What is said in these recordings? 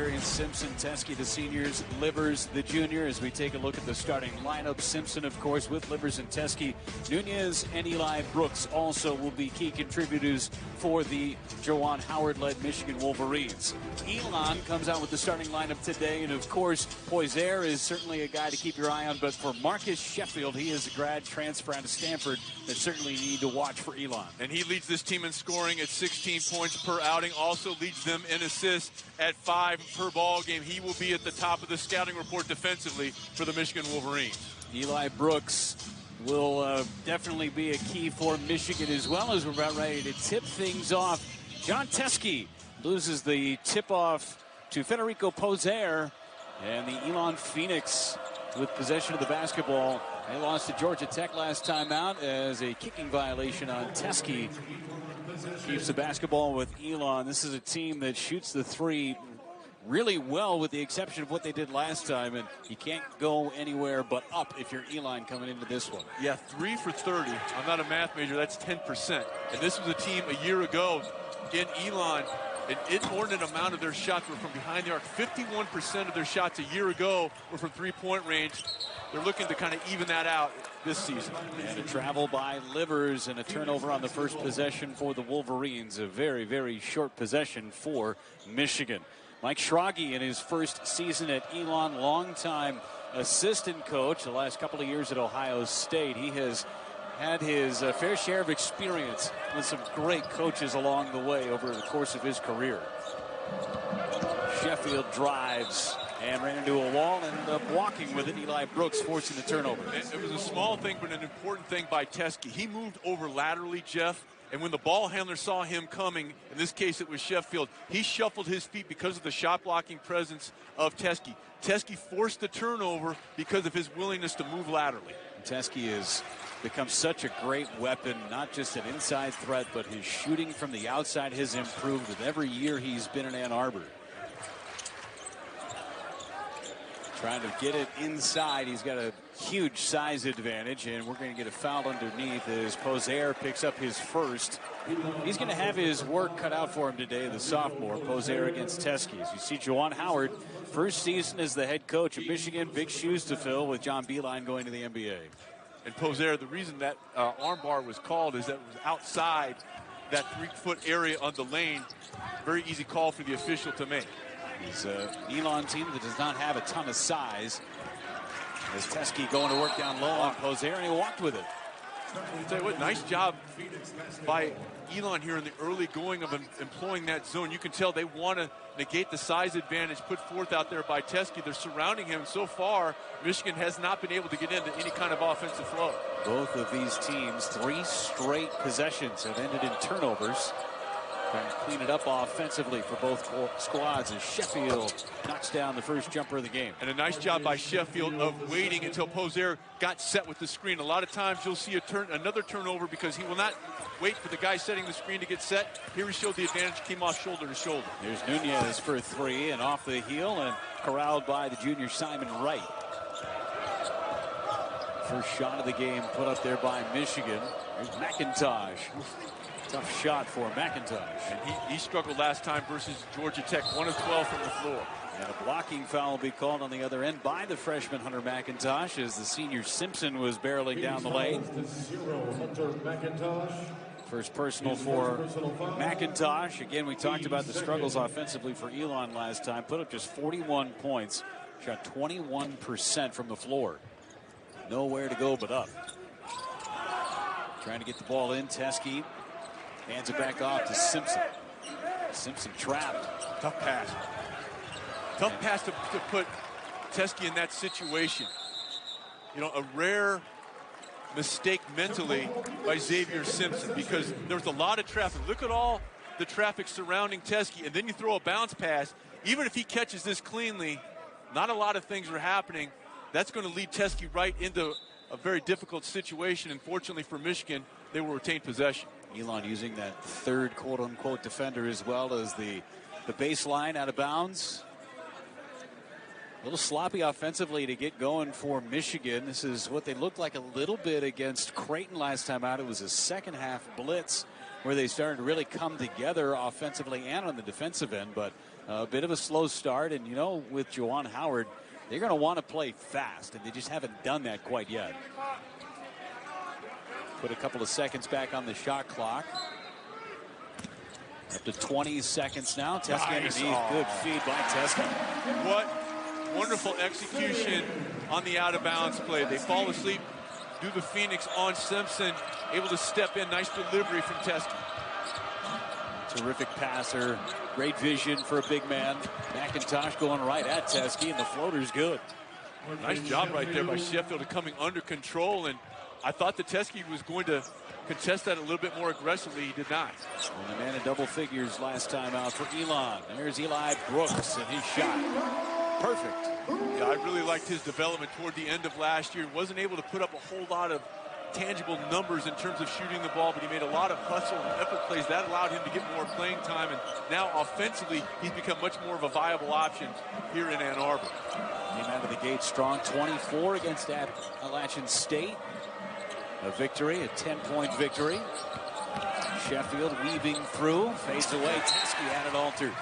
experience. Simpson, Teske, the seniors, Livers, the junior. As we take a look at the starting lineup, Simpson, of course, with Livers and Teske. Nunez and Eli Brooks also will be key contributors for the Juwan Howard-led Michigan Wolverines. Elon comes out with the starting lineup today, and of course, Poiser is certainly a guy to keep your eye on. But for Marcus Sheffield, he is a grad transfer out of Stanford that certainly you need to watch for Elon. And he leads this team in scoring at 16 points per outing. Also leads them in assists at 5 per ball game. He will be at the top of the scouting report defensively for the Michigan Wolverines. Eli Brooks will definitely be a key for Michigan, as well as we're about ready to tip things off. John Teske loses the tip-off to Federico Poiser, and the Elon Phoenix with possession of the basketball. They lost to Georgia Tech last time out as a kicking violation on Teske. Keeps the basketball with Elon. This is a team that shoots the three really well, with the exception of what they did last time, and you can't go anywhere but up if you're Elon coming into this one. Yeah, 3 for 30. I'm not a math major. That's 10%. And this was a team a year ago in Elon. An inordinate amount of their shots were from behind the arc. 51% of their shots a year ago were from three-point range. They're looking to kind of even that out this season. And a travel by Livers and a turnover on the first possession for the Wolverines. A very, very short possession for Michigan. Mike Schrage in his first season at Elon, longtime assistant coach the last couple of years at Ohio State. He has had his fair share of experience with some great coaches along the way over the course of his career. Sheffield drives and ran into a wall and ended up walking with it. Eli Brooks forcing the turnover. It was a small thing, but an important thing by Teske. He moved over laterally, Jeff, and when the ball handler saw him coming, in this case it was Sheffield, he shuffled his feet because of the shot-blocking presence of Teske. Teske forced the turnover because of his willingness to move laterally. Teske has become such a great weapon, not just an inside threat, but his shooting from the outside has improved with every year he's been in Ann Arbor. Trying to get it inside. He's got a huge size advantage, and we're going to get a foul underneath as Poiser picks up his first. He's going to have his work cut out for him today, the sophomore. Poiser against Teske. As you see, Juwan Howard, first season as the head coach of Michigan. Big shoes to fill with John Beilein going to the NBA. And Poiser, the reason that armbar was called is that it was outside that 3-foot area on the lane. Very easy call for the official to make. He's an Elon team that does not have a ton of size. As Teske going to work down low on Poiser, and he walked with it. I'll tell you what, nice job by Elon here in the early going of employing that zone. You can tell they want to negate the size advantage put forth out there by Teske. They're surrounding him. So far, Michigan has not been able to get into any kind of offensive flow. Both of these teams, 3 straight possessions have ended in turnovers. Trying to clean it up offensively for both squads as Sheffield knocks down the first jumper of the game. And a nice job by Sheffield of waiting until Poiser got set with the screen. A lot of times you'll see another turnover because he will not wait for the guy setting the screen to get set. Here he showed the advantage, came off shoulder to shoulder. There's Nunez for 3 and off the heel and corralled by the junior Simon Wright. First shot of the game put up there by Michigan. There's McIntosh. Tough shot for McIntosh. And he struggled last time versus Georgia Tech, 1 of 12 from the floor. And a blocking foul will be called on the other end by the freshman Hunter McIntosh as the senior Simpson was barreling down the lane. First personal for McIntosh. Again, we talked about the struggles offensively for Elon last time. Put up just 41 points. Shot 21% from the floor. Nowhere to go but up. Trying to get the ball in. Teske hands it back off to Simpson. Simpson trapped. Tough pass. Tough pass to put Teske in that situation. You know, a rare mistake mentally by Xavier Simpson because there was a lot of traffic. Look at all the traffic surrounding Teske, and then you throw a bounce pass. Even if he catches this cleanly, not a lot of things are happening. That's going to lead Teske right into a very difficult situation. Unfortunately for Michigan, they will retain possession. Elon using that third quote-unquote defender as well as the baseline out of bounds. A little sloppy offensively to get going for Michigan. This is what they looked like a little bit against Creighton last time out. It was a second half blitz where they started to really come together offensively and on the defensive end, but A bit of a slow start, and you know, with Juwan Howard, they're going to want to play fast, and they just haven't done that quite yet. Put a couple of seconds back on the shot clock. Up to 20 seconds now. Teskey underneath. Good feed by Teskey. What wonderful execution on the out-of-bounds play. They fall asleep, do the Phoenix on Simpson, able to step in. Nice delivery from Teskey. Terrific passer. Great vision for a big man. McIntosh going right at Teskey, and the floater's good. Nice job right there by Sheffield coming under control, and I thought that Teskey was going to contest that a little bit more aggressively. He did not. And the man in double figures last time out for Elon. There's Eli Brooks and his shot. Perfect. Yeah, I really liked his development toward the end of last year. Wasn't able to put up a whole lot of tangible numbers in terms of shooting the ball, but he made a lot of hustle and effort plays. That allowed him to get more playing time, and now offensively, he's become much more of a viable option here in Ann Arbor. Came out of the gate strong, 24 against Appalachian State. A victory, a 10-point victory. Sheffield weaving through, fades away. Teskey had it altered.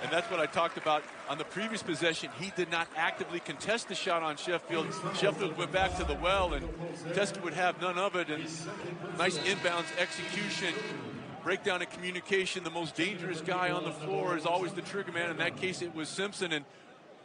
And that's what I talked about on the previous possession. He did not actively contest the shot on Sheffield. Sheffield went back to the well, and Teskey would have none of it. And nice inbounds execution, breakdown of communication. The most dangerous guy on the floor is always the trigger man. In that case, it was Simpson. And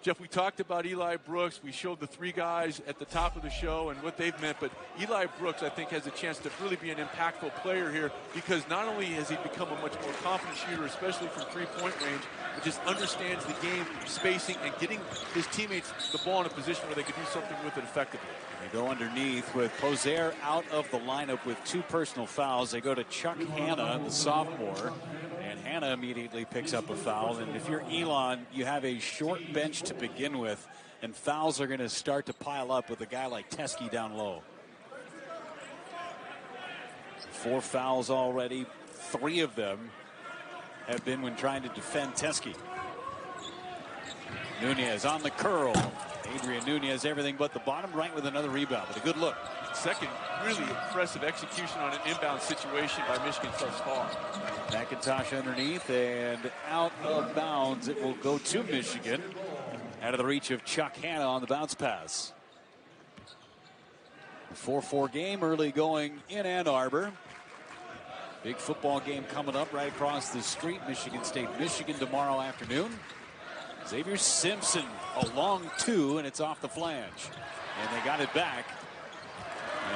Jeff, we talked about Eli Brooks. We showed the three guys at the top of the show and what they've meant. But Eli Brooks, I think, has a chance to really be an impactful player here, because not only has he become a much more confident shooter, especially from three-point range, but just understands the game, spacing, and getting his teammates the ball in a position where they could do something with it effectively. They go underneath with Poser out of the lineup with 2 personal fouls. They go to Chuck Hanna, the sophomore. And Hanna immediately picks up a foul. And if you're Elon, you have a short bench to begin with, and fouls are going to start to pile up with a guy like Teskey down low. 4 fouls already. 3 of them have been when trying to defend Teskey. Nunez on the curl. Adrian Nunez, everything but the bottom right with another rebound, but a good look. Second really impressive execution on an inbound situation by Michigan thus far. McIntosh underneath and out of bounds. It will go to Michigan. Out of the reach of Chuck Hanna on the bounce pass. 4-4 game early going in Ann Arbor. Big football game coming up right across the street. Michigan State, Michigan tomorrow afternoon. Xavier Simpson a long 2, and it's off the flange. And they got it back.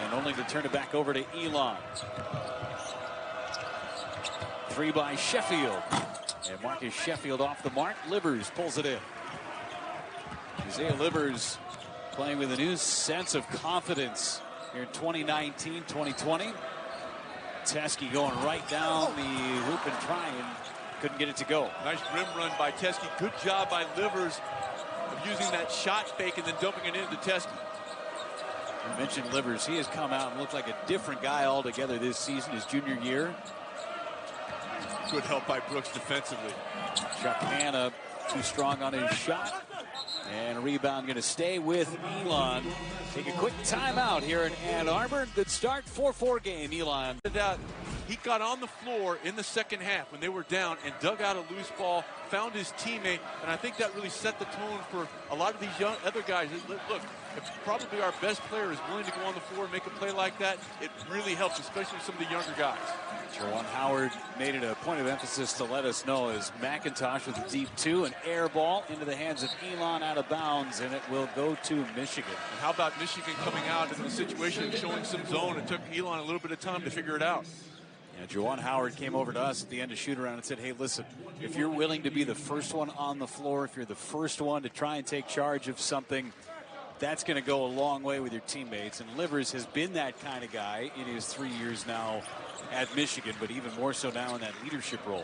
And only to turn it back over to Elon. 3 by Sheffield. And Marcus Sheffield off the mark. Livers pulls it in. Isaiah Livers playing with a new sense of confidence here in 2019-2020. Teskey going right down the hoop and trying. Couldn't get it to go. Nice rim run by Teskey. Good job by Livers of using that shot fake and then dumping it into Teskey. You mentioned Livers. He has come out and looked like a different guy altogether this season, his junior year. Good help by Brooks defensively. Chuck Hanna too strong on his shot. And a rebound going to stay with Elon. Take a quick timeout here in Ann Arbor. Good start, 4-4 game, Elon. He got on the floor in the second half when they were down and dug out a loose ball, found his teammate, and I think that really set the tone for a lot of these young other guys. Look, if probably our best player is willing to go on the floor and make a play like that, it really helps, especially some of the younger guys. Juwan Howard made it a point of emphasis to let us know as McIntosh with a deep 2, an air ball into the hands of Elon out of bounds, and it will go to Michigan. And how about Michigan coming out in the situation and showing some zone? It took Elon a little bit of time to figure it out. Yeah, Juwan Howard came over to us at the end of shoot-around and said, hey, listen, if you're willing to be the first one on the floor, if you're the first one to try and take charge of something, that's going to go a long way with your teammates. And Livers has been that kind of guy in his 3 years now at Michigan, but even more so now in that leadership role.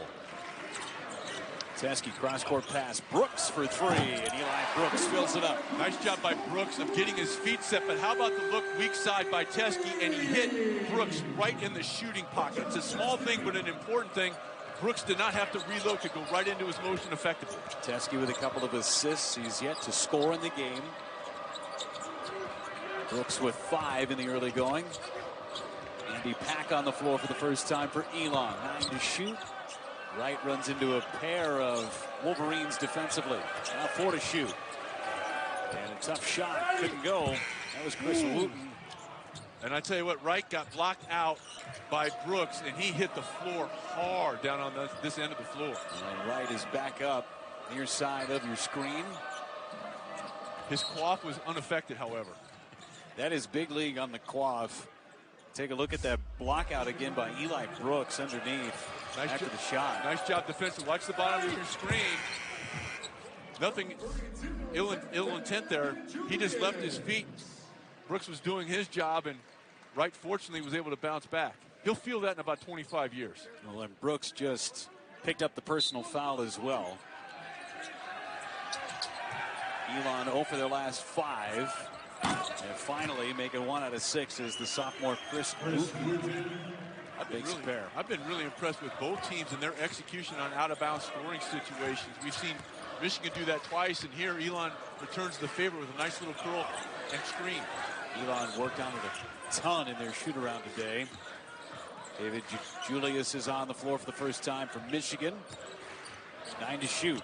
Teskey cross-court pass. Brooks for 3, and Eli Brooks fills it up. Nice job by Brooks of getting his feet set, but how about the look weak side by Teskey, and he hit Brooks right in the shooting pocket. It's a small thing, but an important thing. Brooks did not have to reload to go right into his motion effectively. Teskey with a couple of assists. He's yet to score in the game. Brooks with 5 in the early going. Andy Pack on the floor for the first time for Elon. 9 to shoot. Wright runs into a pair of Wolverines defensively. Now 4 to shoot. And a tough shot. Couldn't go. That was Chris Wooten. And I tell you what, Wright got blocked out by Brooks, and he hit the floor hard down on this end of the floor. And Wright is back up near side of your screen. His quaff was unaffected, however. That is big league on the quaff. Take a look at that block out again by Eli Brooks underneath after the shot. Nice job defensive. Watch the bottom of your screen. Nothing ill intent there. He just left his feet. Brooks was doing his job, and Wright fortunately was able to bounce back. He'll feel that in about 25 years. Well, and Brooks just picked up the personal foul as well. Elon 0 for their last 5. And finally, making 1 out of 6 is the sophomore Chris Wooten. I've been really impressed with both teams and their execution on out-of-bounds scoring situations. We've seen Michigan do that twice, and here Elon returns the favor with a nice little curl and screen. Elon worked on it a ton in their shoot-around today. David Julius is on the floor for the first time for Michigan. 9 to shoot.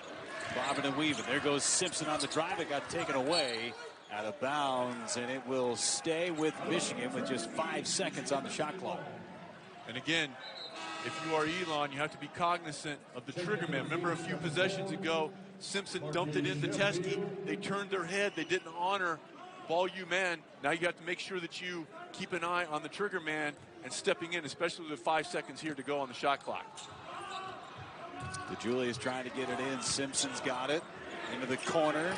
Bobbing and weaving. There goes Simpson on the drive. It got taken away out of bounds, and it will stay with Michigan with just 5 seconds on the shot clock. And again, if you are Elon, you have to be cognizant of the trigger man. Remember a few possessions ago, Simpson dumped it into Teskey. They turned their head. They didn't honor ball you man. Now you have to make sure that you keep an eye on the trigger man and stepping in, especially with 5 seconds here to go on the shot clock. DeJulius trying to get it in. Simpson's got it into the corner.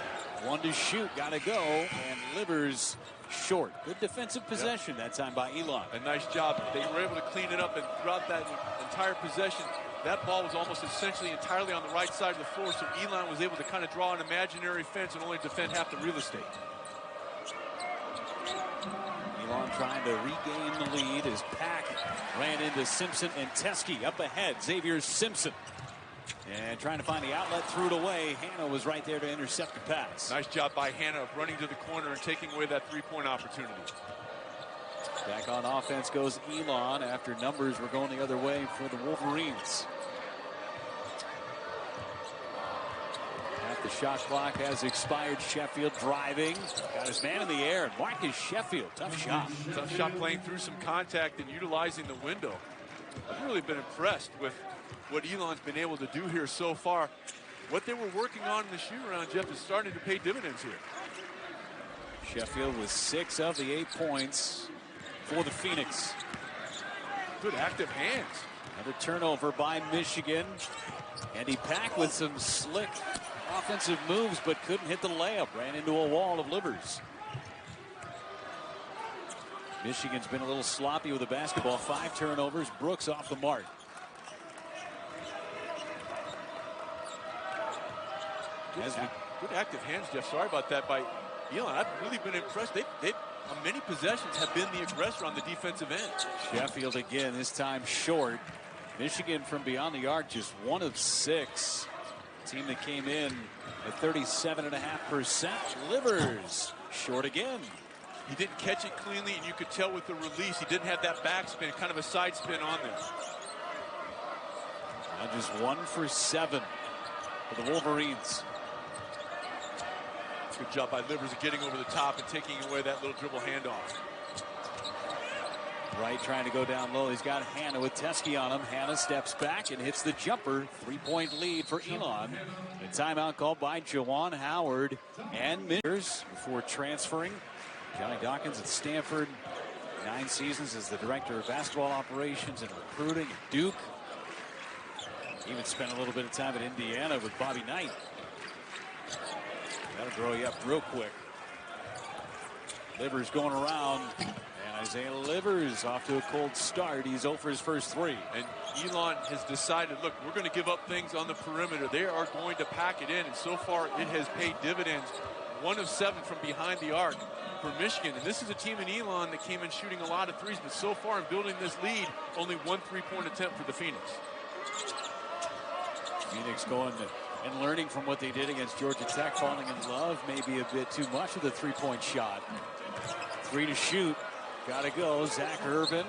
1 to shoot. Got to go. And Livers short. Good defensive possession that time by Elon. A nice job. They were able to clean it up, and throughout that entire possession, that ball was almost essentially entirely on the right side of the floor, so Elon was able to kind of draw an imaginary fence and only defend half the real estate. Elon trying to regain the lead as Pack ran into Simpson and Teskey. Up ahead, Xavier Simpson. And trying to find the outlet, threw it away. Hanna was right there to intercept the pass. Nice job by Hanna of running to the corner and taking away that three-point opportunity. Back on offense goes Elon after numbers were going the other way for the Wolverines. Half the shot clock has expired. Sheffield driving. Got his man in the air. Marcus Sheffield, tough shot. Tough shot playing through some contact and utilizing the window. I've really been impressed with what Elon's been able to do here so far. What they were working on in the shoot-around, Jeff, is starting to pay dividends here. Sheffield with 6 of the 8 points for the Phoenix. Good active hands. Another turnover by Michigan. Andy Pack with some slick offensive moves, but couldn't hit the layup. Ran into a wall of Livers. Michigan's been a little sloppy with the basketball. 5 turnovers. Brooks off the mark. Good active hands, Jeff. Sorry about that by Elon. I've really been impressed. They on many possessions have been the aggressor on the defensive end. Sheffield again, this time short. Michigan from beyond the arc, just 1 of 6. Team that came in at 37.5%. Livers short again. He didn't catch it cleanly, and you could tell with the release he didn't have that backspin, kind of a side spin on there. Now just 1 for 7 for the Wolverines. Good job by Livers of getting over the top and taking away that little dribble handoff. Wright trying to go down low. He's got Hanna with Teskey on him. Hanna steps back and hits the jumper. 3-point lead for Elon. A timeout called by Juwan Howard and Mitters before transferring. Johnny Dawkins at Stanford. 9 seasons as the director of basketball operations and recruiting at Duke. Even spent a little bit of time at Indiana with Bobby Knight. That'll grow you up real quick. Livers going around. And Isaiah Livers off to a cold start. He's 0 for his first 3. And Elon has decided, look, we're going to give up things on the perimeter. They are going to pack it in. And so far, it has paid dividends. 1 of 7 from behind the arc for Michigan. And this is a team in Elon that came in shooting a lot of threes. But so far in building this lead, only 1 3-point attempt for the Phoenix. Phoenix going and learning from what they did against Georgia Tech, falling in love maybe a bit too much with the 3-point shot. 3 to shoot. Got to go. Zach Irvin.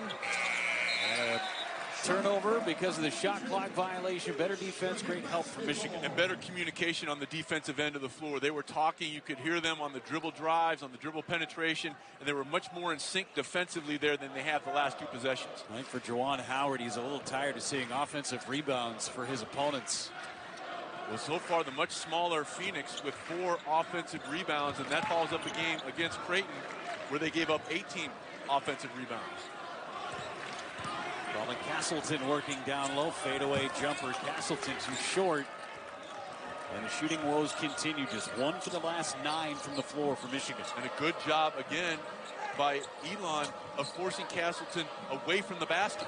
And a turnover because of the shot clock violation. Better defense, great help from Michigan. And better communication on the defensive end of the floor. They were talking. You could hear them on the dribble drives, on the dribble penetration, and they were much more in sync defensively there than they have the last 2 possessions. I think for Juwan Howard, he's a little tired of seeing offensive rebounds for his opponents. Well, so far, the much smaller Phoenix with 4 offensive rebounds, and that follows up a game against Creighton where they gave up 18 offensive rebounds. Colin Castleton working down low, fadeaway jumper. Castleton too short. And the shooting woes continue. Just 1 for the last 9 from the floor for Michigan. And a good job again by Elon of forcing Castleton away from the basket.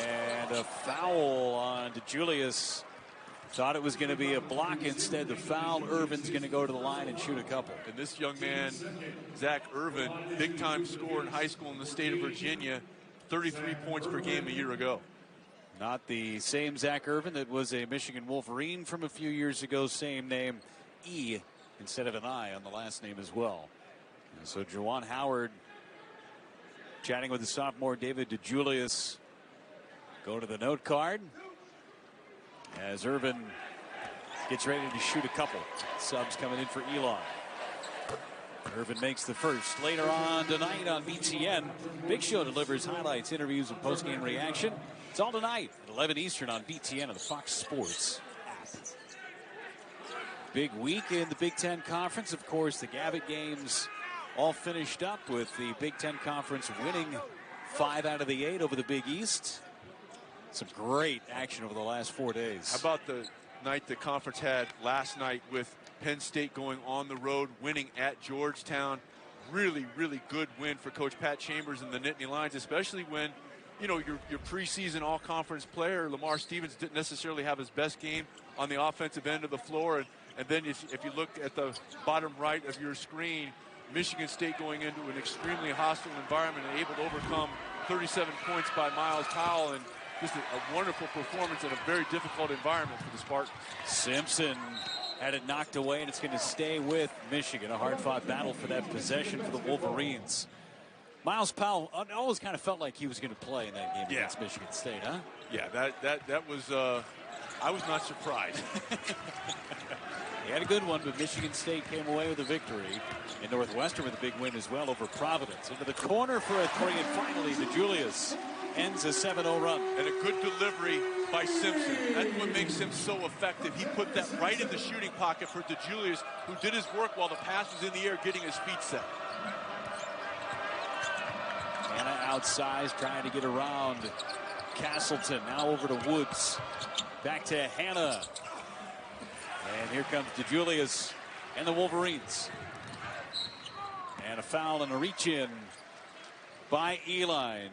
And a foul on DeJulius. Thought it was going to be a block. Instead, the foul. Irvin's going to go to the line and shoot a couple. And this young man, Zach Irvin, big-time scorer in high school in the state of Virginia, 33 points per game a year ago. Not the same Zach Irvin that was a Michigan Wolverine from a few years ago. Same name, E, instead of an I on the last name as well. And so Juwan Howard chatting with the sophomore David DeJulius. Go to the note card as Irvin gets ready to shoot a couple. Subs coming in for Elon. Irvin makes the first. Later on tonight on BTN, Big Show delivers highlights, interviews, and post-game reaction. It's all tonight at 11 Eastern on BTN and the Fox Sports app. Big week in the Big Ten Conference. Of course, the Gavitt games all finished up with the Big Ten Conference winning 5 out of the 8 over the Big East. Some great action over the last 4 days. How about the night the conference had last night with Penn State going on the road, winning at Georgetown? Really, really good win for Coach Pat Chambers and the Nittany Lions, especially when, you know, your preseason all-conference player, Lamar Stevens, didn't necessarily have his best game on the offensive end of the floor. And then if you look at the bottom right of your screen, Michigan State going into an extremely hostile environment and able to overcome 37 points by Miles Powell, and just a wonderful performance in a very difficult environment for the Spartans. Simpson had it knocked away, and it's going to stay with Michigan. A hard-fought battle for that possession for the Wolverines. Miles Powell always kind of felt like he was going to play in that game against Michigan State, huh? Yeah, that was, I was not surprised. He had a good one, but Michigan State came away with a victory. And Northwestern with a big win as well over Providence. Into the corner for a 3, and finally DeJulius ends a 7-0 run. And a good delivery by Simpson. That's what makes him so effective. He put that right in the shooting pocket for DeJulius, who did his work while the pass was in the air, getting his feet set. Hannah outsized, trying to get around Castleton. Now over to Woods. Back to Hannah. And here comes DeJulius and the Wolverines. And a foul and a reach-in by Elon.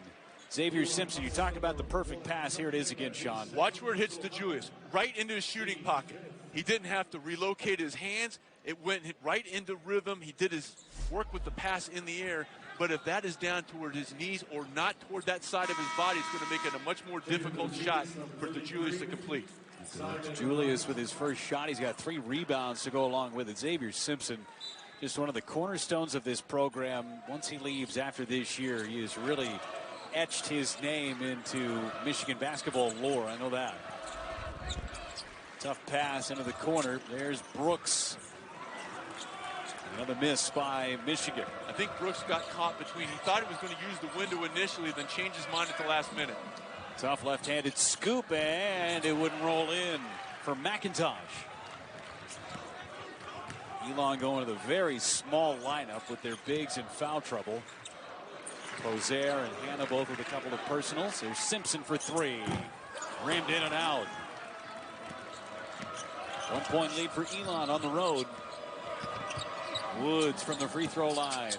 Xavier Simpson, you talked about the perfect pass. Here it is again, Sean. Watch where it hits DeJulius, right into his shooting pocket. He didn't have to relocate his hands. It went right into rhythm. He did his work with the pass in the air. But if that is down toward his knees or not toward that side of his body, it's going to make it a much more difficult shot for DeJulius to complete. DeJulius with his first shot. He's got 3 rebounds to go along with it. Xavier Simpson, just one of the cornerstones of this program. Once he leaves after this year, he has really etched his name into Michigan basketball lore. I know that. Tough pass into the corner. There's Brooks. Another miss by Michigan. I think Brooks got caught between. He thought he was going to use the window initially, then changed his mind at the last minute. Tough left-handed scoop, and it wouldn't roll in for McIntosh. Elon going to the very small lineup with their bigs in foul trouble. Rozier and Hannah both with a couple of personals. There's Simpson for 3. Rimmed in and out. 1-point lead for Elon on the road. Woods from the free throw line.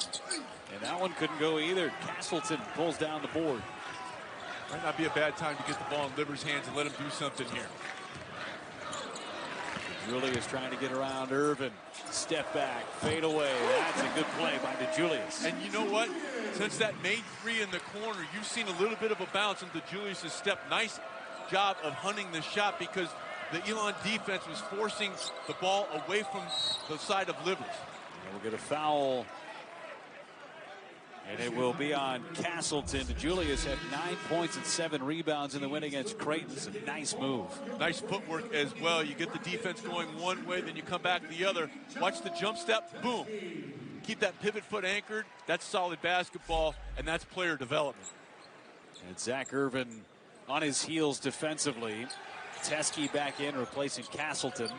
And that one couldn't go either. Castleton pulls down the board. Might not be a bad time to get the ball in Liver's hands and let him do something here. DeJulius trying to get around Irvin. Step back, fade away. That's a good play by DeJulius. And you know what? Since that made 3 in the corner, you've seen a little bit of a bounce in DeJulius' step. Nice job of hunting the shot because the Elon defense was forcing the ball away from the side of Livers. And we'll get a foul And it will be on Castleton. Julius had 9 points and 7 rebounds in the win against Creighton. It's a nice move. Nice footwork as well. You get the defense going one way, then you come back the other. Watch the jump step, boom. Keep that pivot foot anchored. That's solid basketball, and that's player development. And Zach Irvin on his heels defensively. Teskey back in, replacing Castleton.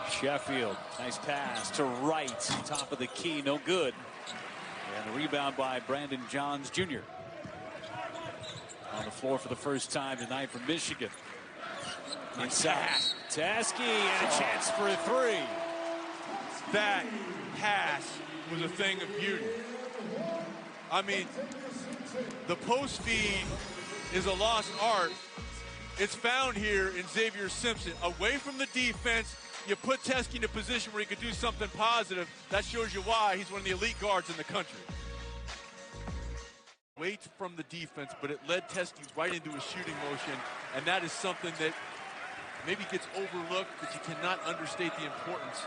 Sheffield, nice pass to Wright, top of the key, no good. And a rebound by Brandon Johns Jr. On the floor for the first time tonight for Michigan. Inside, Teskey, and a chance for a three. That pass was a thing of beauty. I mean, the post feed is a lost art. It's found here in Xavier Simpson. Away from the defense, you put Teskey in a position where he could do something positive. That shows you why he's one of the elite guards in the country. Away from the defense, but it led Teskey right into a shooting motion, and that is something that maybe gets overlooked, but you cannot understate the importance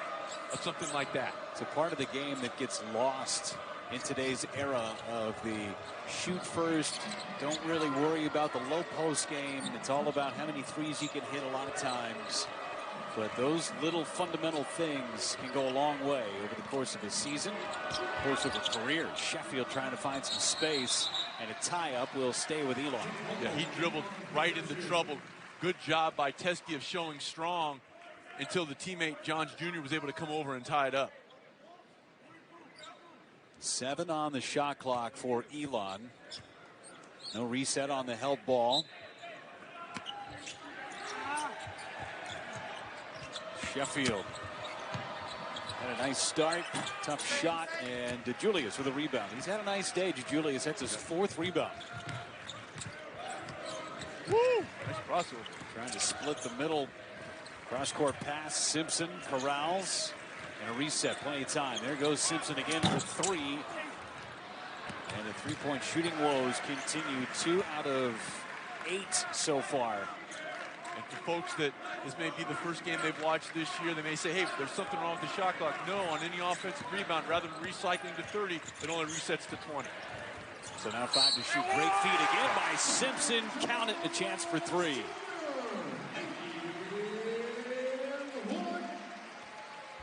of something like that. It's a part of the game that gets lost in today's era of the shoot first, don't really worry about the low post game. It's all about how many threes you can hit a lot of times. But those little fundamental things can go a long way over the course of a season, course of a career. Sheffield trying to find some space, and a tie-up will stay with Elon. Yeah, he dribbled right into trouble. Good job by Teskey of showing strong until the teammate Johns Jr. was able to come over and tie it up. 7 on the shot clock for Elon. No reset on the held ball. Sheffield had a nice start, tough shot, and DeJulius with a rebound. He's had a nice day. DeJulius, that's his 4th rebound. Woo! Nice crossover. Trying to split the middle. Cross-court pass. Simpson corrals. And a reset. Plenty of time. There goes Simpson again for 3. And the three-point shooting woes continue. 2 out of 8 so far. And for folks that this may be the first game they've watched this year, they may say, hey, there's something wrong with the shot clock. No, on any offensive rebound, rather than recycling to 30, it only resets to 20. So now 5 to shoot. Great feed again by Simpson. Count it. A chance for 3.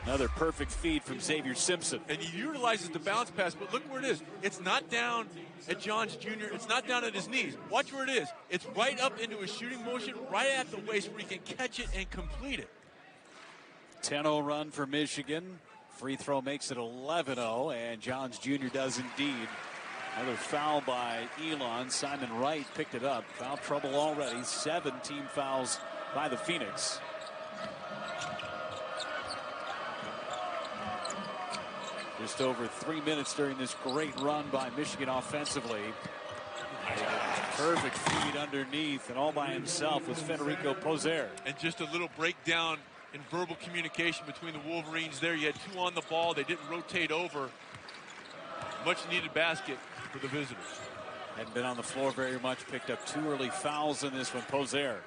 Another perfect feed from Xavier Simpson. And he utilizes the bounce pass, but look where it is. It's not down at Johns Jr. It's not down at his knees. Watch where it is. It's right up into a shooting motion, right at the waist where he can catch it and complete it. 10-0 run for Michigan. Free throw makes it 11-0, and Johns Jr. does indeed. Another foul by Elon. Simon Wright picked it up. Foul trouble already. 7 team fouls by the Phoenix. Just over 3 minutes during this great run by Michigan offensively. Perfect feed underneath, and all by himself was Federico Pozer. And just a little breakdown in verbal communication between the Wolverines there. You had 2 on the ball. They didn't rotate over. Much needed basket for the visitors. Hadn't been on the floor very much. Picked up 2 early fouls in this one. Pozer.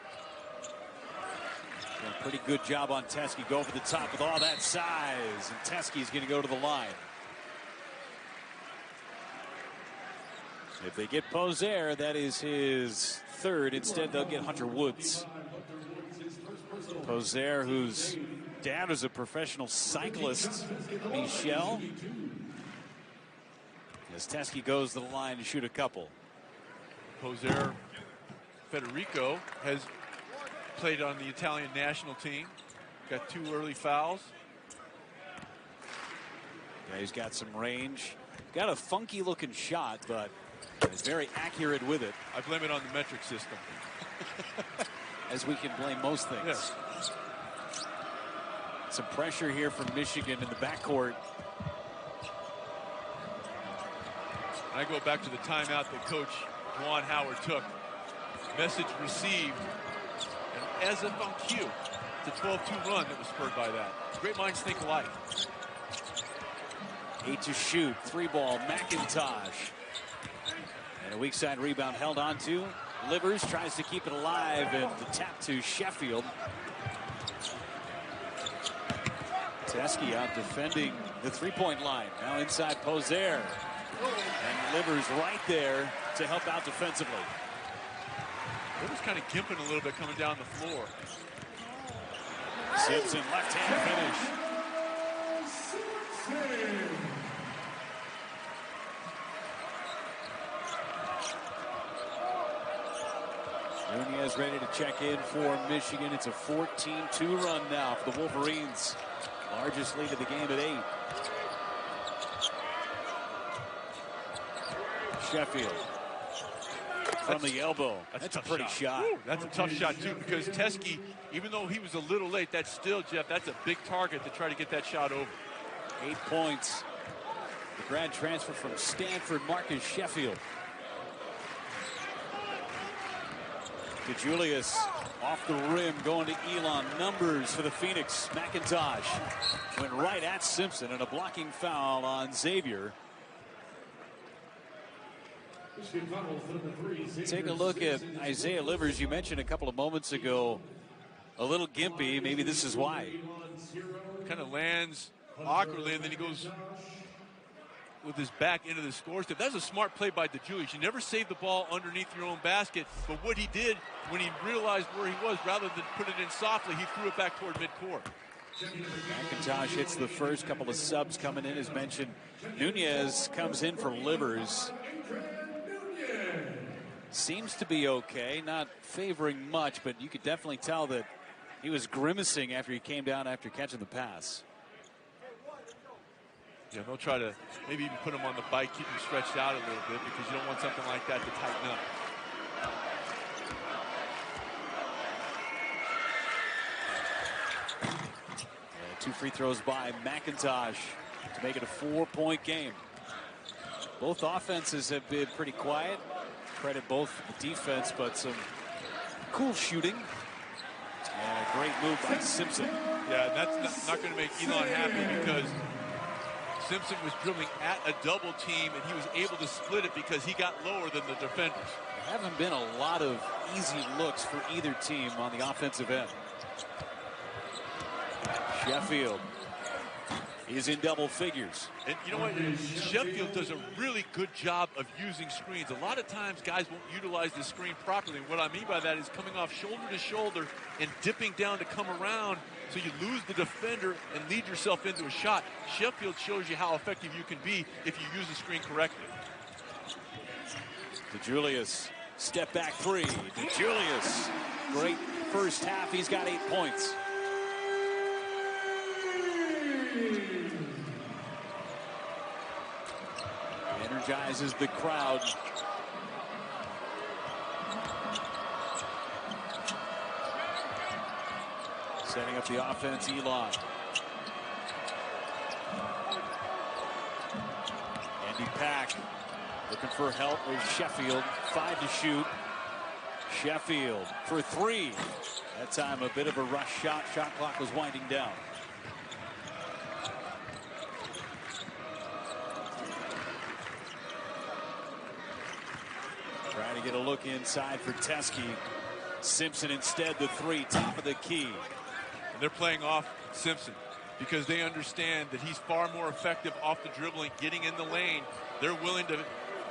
A pretty good job on Teskey. Go over the top with all that size. And Teskey's going to go to the line. If they get Pozer, that is his 3rd. Instead, they'll get Hunter Woods. Pozer, whose dad is a professional cyclist, Michel. As Teskey goes to the line to shoot a couple. Pozer, Federico, has played on the Italian national team. Got 2 early fouls. Yeah, he's got some range. Got a funky looking shot, but he's very accurate with it. I blame it on the metric system. As we can blame most things. Yes. Some pressure here from Michigan in the backcourt. And I go back to the timeout that Coach Juwan Howard took. Message received. And as if on cue, the 12-2 run that was spurred by that. Great minds think alike. 8 to shoot. 3 ball. McIntosh. And a weak side rebound held on to. Livers tries to keep it alive, and the tap to Sheffield. Teskey out defending the 3-point line. Now inside Pozer. And Livers right there to help out defensively. Livers kind of gimping a little bit coming down the floor. Simpson left-hand finish. Nunez ready to check in for Michigan. It's a 14-2 run now for the Wolverines. Largest lead of the game at 8. Sheffield from the elbow. That's a pretty shot. Woo, that's a tough shot, too, because Teske, even though he was a little late, that's still, Jeff, that's a big target to try to get that shot over. 8 points. The grad transfer from Stanford, Marcus Sheffield. DeJulius off the rim, going to Elon. Numbers for the Phoenix. McIntosh went right at Simpson, and a blocking foul on Xavier. Take a look at Isaiah Livers. You mentioned a couple of moments ago, a little gimpy. Maybe this is why. Kind of lands awkwardly, and then he goes with his back into the score step. That's a smart play by DeJulius. You never save the ball underneath your own basket, but what he did when he realized where he was, rather than put it in softly, he threw it back toward midcourt. McIntosh hits the first. Couple of subs coming in, as mentioned. Nunez comes in for Livers. Seems to be okay, not favoring much, but you could definitely tell that he was grimacing after he came down after catching the pass. Yeah, they'll try to maybe even put him on the bike, keep him stretched out a little bit, because you don't want something like that to tighten up. Yeah, 2 free throws by McIntosh to make it a 4-point game. Both offenses have been pretty quiet. Credit both the defense, but some cool shooting. And a great move by Simpson. Yeah, that's not going to make Elon happy, because Simpson was dribbling at a double team, and he was able to split it because he got lower than the defenders. There haven't been a lot of easy looks for either team on the offensive end. Sheffield is in double figures. And you know what? Sheffield does a really good job of using screens. A lot of times guys won't utilize the screen properly. And what I mean by that is coming off shoulder to shoulder and dipping down to come around, so you lose the defender and lead yourself into a shot. Sheffield shows you how effective you can be if you use the screen correctly. DeJulius, step back 3. DeJulius, great first half. He's got 8 points. Energizes the crowd. Setting up the offense, Elon. Andy Pack looking for help with Sheffield. 5 to shoot. Sheffield for 3. That time a bit of a rush shot. Shot clock was winding down. Trying to get a look inside for Teske. Simpson instead, the 3, top of the key. And they're playing off Simpson because they understand that he's far more effective off the dribbling, getting in the lane. They're willing to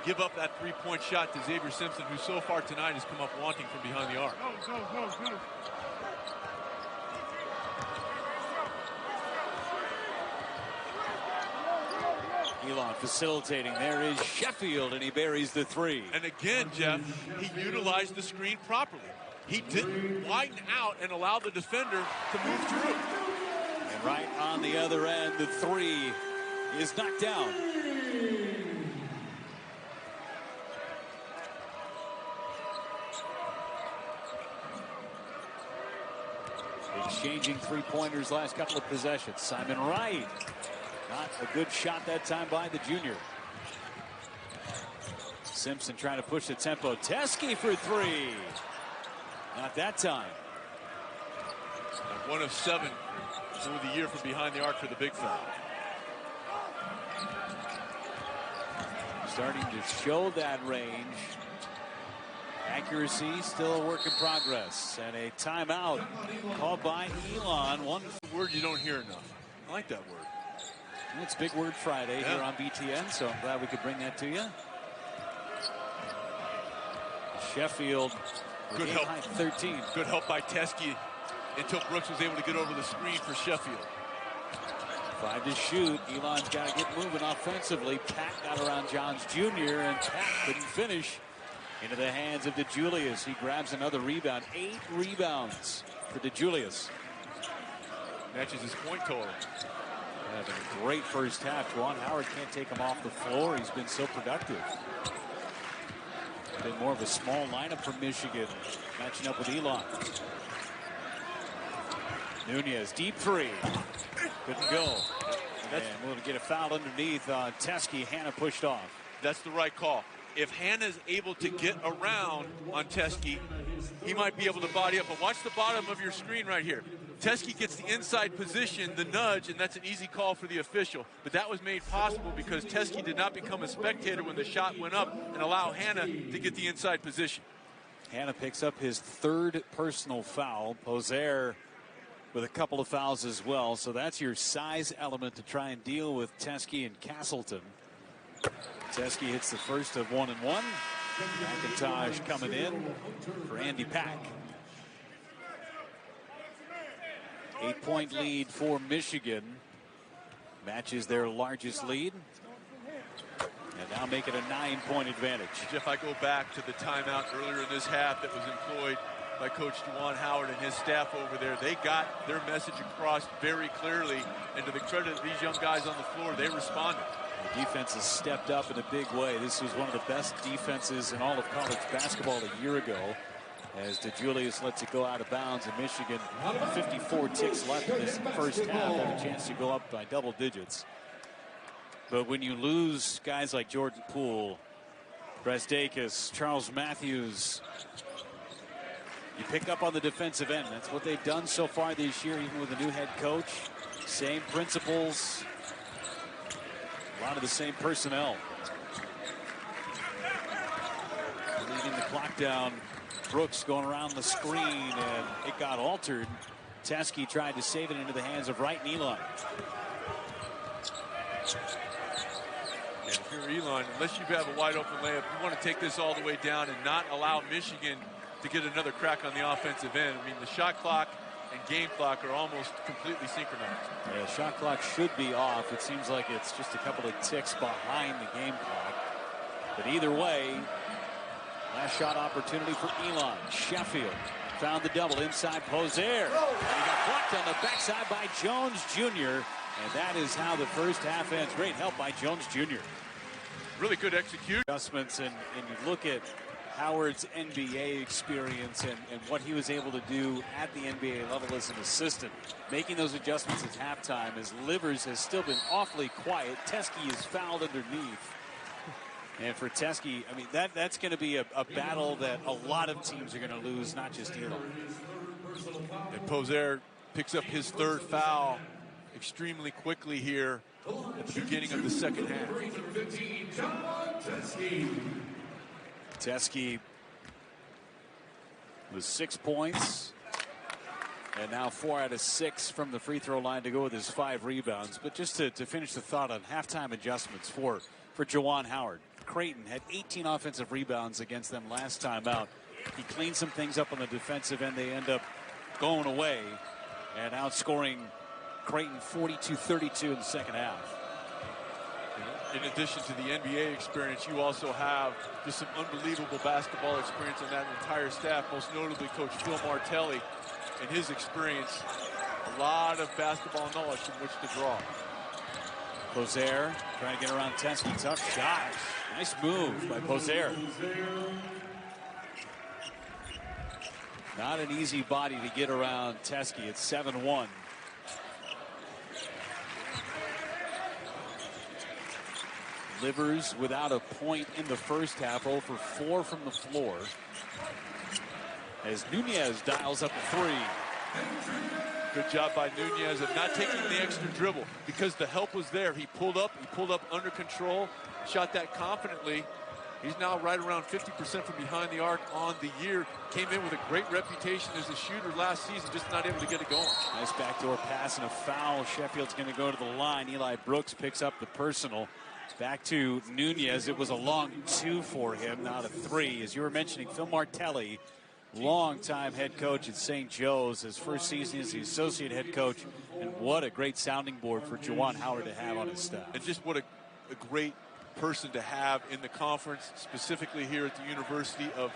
give up that 3-point shot to Xavier Simpson, who so far tonight has come up wanting from behind the arc. Go. Elon facilitating. There is Sheffield, and he buries the 3. And again, Jeff, he utilized the screen properly. He didn't widen out and allow the defender to move through. And right on the other end, the 3 is knocked down. Exchanging 3-pointers last couple of possessions. Simon Wright. Not a good shot that time by the junior. Simpson trying to push the tempo. Teske for 3. Not that time. And 1 of 7 through the year from behind the arc for the big fella. Starting to show that range. Accuracy still a work in progress. And a timeout called by Elon. One word you don't hear enough. I like that word. It's Big Word Friday here on BTN, so I'm glad we could bring that to you. Sheffield, good help. 13. Good help by Teske until Brooks was able to get over the screen for Sheffield. 5 to shoot. Elon's got to get moving offensively. Pat got around Johns Jr. and Pat couldn't finish. Into the hands of DeJulius. He grabs another rebound. 8 rebounds for DeJulius. Matches his point total. Having a great first half. Juwan Howard can't take him off the floor. He's been so productive. Been more of a small lineup for Michigan, matching up with Elon. Nunez, deep three. Couldn't go. And we'll get a foul underneath on Teske. Hannah pushed off. That's the right call. If Hannah's able to get around on Teske, he might be able to body up. But watch the bottom of your screen right here. Teske gets the inside position, the nudge, and that's an easy call for the official. But that was made possible because Teske did not become a spectator when the shot went up and allow Hannah to get the inside position. Hannah picks up his 3rd personal foul. Poser with a couple of fouls as well. So that's your size element to try and deal with Teske and Castleton. Teske hits the first of 1 and 1. McIntosh coming in for Andy Pack. 8-point lead for Michigan. Matches their largest lead. And now make it a 9-point advantage. Jeff, I go back to the timeout earlier in this half that was employed by Coach Juwan Howard and his staff over there. They got their message across very clearly. And to the credit of these young guys on the floor, they responded. The defense has stepped up in a big way. This was one of the best defenses in all of college basketball a year ago, as DeJulius lets it go out of bounds, and Michigan, 54 ticks left in this first half, have a chance to go up by double digits. But when you lose guys like Jordan Poole, Brasdakis, Charles Matthews, you pick up on the defensive end. That's what they've done so far this year, even with a new head coach. Same principles, a lot of the same personnel. Leading the clock down. Brooks going around the screen, and it got altered. Teske tried to save it into the hands of Wright and Elon. And if you're Elon, unless you have a wide open layup, you want to take this all the way down and not allow Michigan to get another crack on the offensive end. I mean, the shot clock and game clock are almost completely synchronized. Yeah, shot clock should be off. It seems like it's just a couple of ticks behind the game clock. But either way, last shot opportunity for Elon. Sheffield found the double inside Poser. And he got blocked on the backside by Jones Jr. And that is how the first half ends. Great help by Jones Jr. Really good execution. Adjustments, and you look at Howard's NBA experience and what he was able to do at the NBA level as an assistant. Making those adjustments at halftime, as Livers has still been awfully quiet. Teske is fouled underneath. And for Teske, I mean, that's going to be a battle that a lot of teams are going to lose, not just Elon. And Poser picks up his 3rd foul extremely quickly here at the beginning of the second half. Teske with 6 points. And now 4 out of 6 from the free throw line to go with his 5 rebounds. But just to finish the thought on halftime adjustments for Juwan Howard. Creighton had 18 offensive rebounds against them last time out. He cleaned some things up on the defensive end. They end up going away and outscoring Creighton 42-32 in the second half. In addition to the NBA experience, you also have just some unbelievable basketball experience on that entire staff, most notably Coach Phil Martelli and his experience. A lot of basketball knowledge from which to draw. Poser trying to get around Teske. Tough shot. Nice move by Poser. Not an easy body to get around Teske. It's 7-1. Livers without a point in the first half, 0 for 4 from the floor. As Nunez dials up a 3. Good job by Nunez of not taking the extra dribble because the help was there. He pulled up under control, shot that confidently, He's now right around 50% from behind the arc on the year. Came in with a great reputation as a shooter last season, just not able to get it going. Nice backdoor pass and a foul. Sheffield's going to go to the line. Eli Brooks picks up the personal. Back to Nunez. It was a long 2 for him, not a 3. As you were mentioning, Phil Martelli, longtime head coach at St. Joe's. His first season as the associate head coach. And what a great sounding board for Juwan Howard to have on his staff. And just what a great person to have in the conference, specifically here at the University of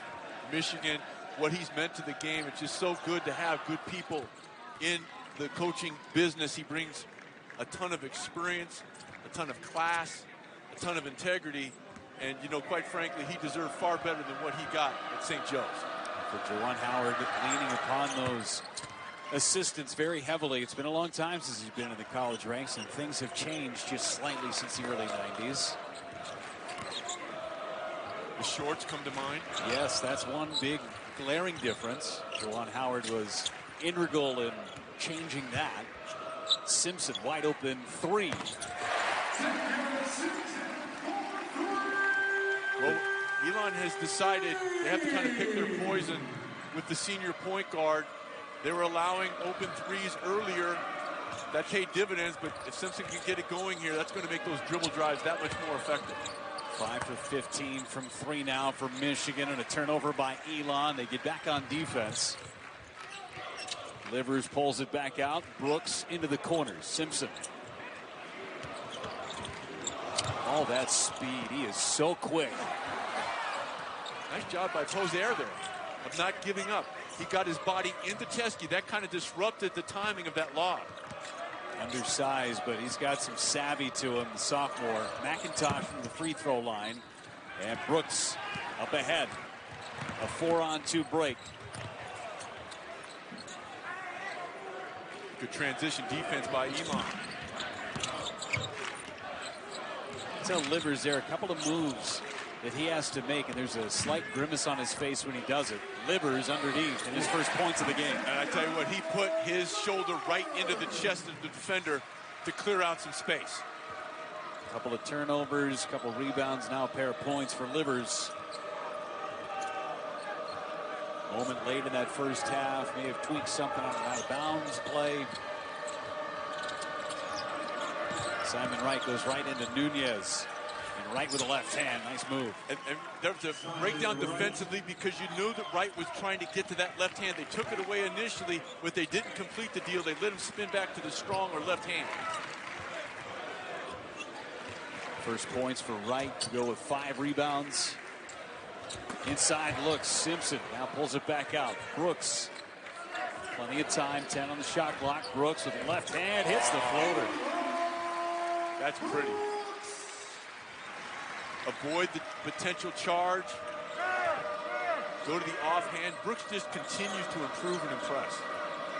Michigan. What he's meant to the game, it's just so good to have good people in the coaching business. He brings a ton of experience, a ton of class, a ton of integrity, and, you know, quite frankly, he deserved far better than what he got at St. Joe's. For Juwan Howard, leaning upon those assistants very heavily. It's been a long time since he's been in the college ranks, and things have changed just slightly since the early 90s. The shorts come to mind. Yes, that's one big glaring difference. Juwan Howard was integral in changing that. Simpson wide open 3. Well, Elon has decided they have to kind of pick their poison with the senior point guard. They were allowing open 3s earlier. That paid dividends, but if Simpson can get it going here, that's going to make those dribble drives that much more effective. 5 for 15 from 3 now for Michigan, and a turnover by Elon. They get back on defense. Livers pulls it back out. Brooks into the corners. Simpson. All that speed. He is so quick. Nice job by Pozier there of not giving up. He got his body into Teske. That kind of disrupted the timing of that lob. Undersized, but he's got some savvy to him, the sophomore. McIntosh from the free throw line. And Brooks up ahead. A 4-on-2 break. Good transition defense by Elon. Tell Livers there a couple of moves that he has to make, and there's a slight grimace on his face when he does it. Livers underneath in his first points of the game. And I tell you what, he put his shoulder right into the chest of the defender to clear out some space. A couple of turnovers, a couple of rebounds, now a pair of points for Livers. Moment late in that first half, may have tweaked something on an out-of-bounds play. Simon Wright goes right into Nunez. And Wright with a left hand. Nice move. And there was a breakdown defensively because you knew that Wright was trying to get to that left hand. They took it away initially, but they didn't complete the deal. They let him spin back to the strong or left hand. First points for Wright to go with 5 rebounds. Inside looks. Simpson now pulls it back out. Brooks. Plenty of time. 10 on the shot clock. Brooks with the left hand hits the floater. That's pretty. Avoid the potential charge. Go to the offhand. Brooks just continues to improve and impress.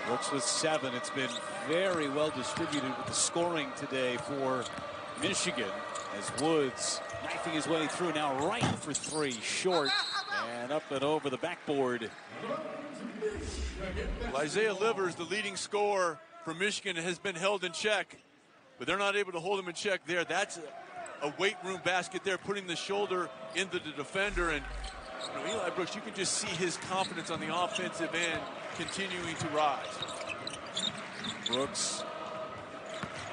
Brooks with 7. It's been very well distributed with the scoring today for Michigan as Woods knifing his way through. Now Wright for 3. Short and up and over the backboard. Well, Isaiah Livers, the leading scorer for Michigan, has been held in check, but they're not able to hold him in check there. That's a weight room basket there, putting the shoulder into the defender. And you know, Eli Brooks, you can just see his confidence on the offensive end continuing to rise. Brooks